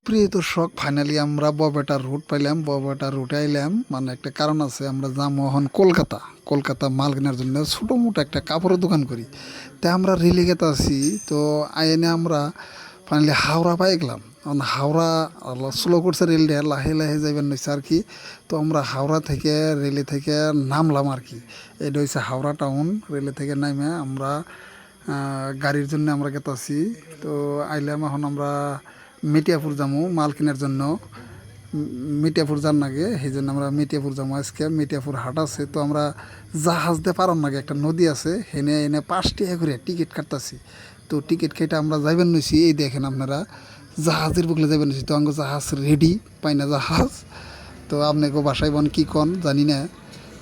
প্রিয় দর্শক, ফাইনালি আমরা ববেটা রুট পাইলাম। ববেটা রুটে আইলাম, মানে একটা কারণ আছে। আমরা যাবো এখন কলকাতা মাল কেনার জন্য। ছোটো মোটো একটা কাপড়ের দোকান করি, তাই আমরা রেলে গেতে আছি। তো আইনে আমরা ফাইনালি হাওড়া পাই গেলাম। এখন হাওড়া স্লো করছে রেলটা, লাহে লাহে যাইবেন নিচ্ছে আর কি। তো আমরা হাওড়া থেকে রেলে থেকে নামলাম আর কি। এটা হচ্ছে হাওড়া টাউন। রেলে থেকে নামে আমরা গাড়ির জন্য আমরা গেতাছি। তো আইলাম এখন আমরা মিটিয়াপুর যাবো মাল কেনার জন্য। মিটিয়াপুর যান নাগে, সেই জন্য আমরা মিটিয়াপুর যাবো আজকে। মিটিয়াপুর হাট আছে, তো আমরা জাহাজ দিয়ে পারার নাগে একটা নদী আছে, হেনে এনে 5 টাকা করে টিকিট কাটতাছি। তো টিকিট কেটে আমরা যাইবেন নিছি। এই দেখেন আপনারা, জাহাজের বুকলে যাইবেন নিছি। তো আমাকে জাহাজ রেডি, পাইনা জাহাজ। তো আপনাকে বাসায় বন কী কন জানি না।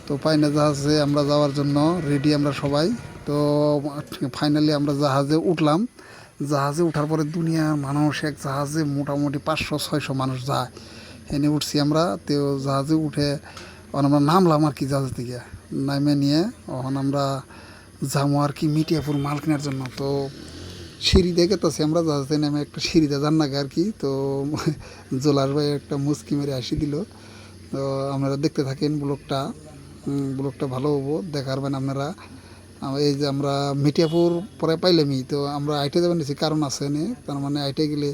তো পাইনা জাহাজে আমরা যাওয়ার জন্য রেডি আমরা সবাই। তো ফাইনালি আমরা জাহাজে উঠলাম। জাহাজে ওঠার পরে দুনিয়ার মানুষ, এক জাহাজে মোটামুটি 500-600 মানুষ যায়। এনে উঠছি আমরা। তো জাহাজে উঠে এখন আমরা নামলাম আর কি জাহাজ থেকে। নামে নিয়ে এখন আমরা যাবো আর কি মিটিয়াপুর মাল কেনার জন্য। তো সিঁড়ি দেখেতেছি আমরা জাহাজে নেমে, একটা সিঁড়িতে যান নাগে আর কি। তো জোলার ভাই একটা মুচকি মেরে আসি দিল। তো আপনারা দেখতে থাকেন ব্লগটা। ব্লগটা ভালো হবো, দেখারবেন আপনারা। এই যে আমরা মিটিয়াপুর পরে পাইলামই, তো আমরা আইটে যাবেন নিছি, কারণ আছে নে। তার মানে আইটে গেলে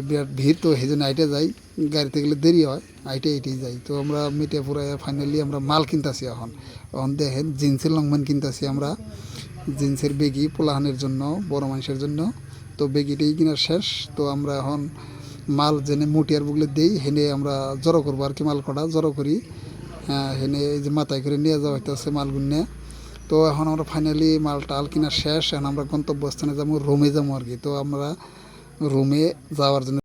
বিরাট ভিড়, তো সেই জন্য আইটে যাই। গাড়িতে গেলে দেরি হয়, আইটেই যাই। তো আমরা মিটিয়াপুরে ফাইনালি আমরা মাল কিনতেছি। এখন এখন দেখেন জিন্সের লংম্যান কিনতেছি আমরা। জিন্সের বেগি পোলাহানের জন্য, বড় মানুষের জন্য। তো বেগিটাই কিনা শেষ। তো আমরা এখন মাল জেনে মুটিয়ার বুকলে দেই, হেনে আমরা জড়ো করবো আর কি। মাল কটা জড়ো করি, হ্যাঁ, হেনে এই যে মাথায় করে নিয়ে যাওয়া হইতেছে মালগুলো। তো এখন আমরা ফাইনালি মাল টাল কিনা শেষ। এখন আমরা গন্তব্যস্থানে যাবো, রোমে যাবো আর কি। তো আমরা রোমে যাওয়ার জন্য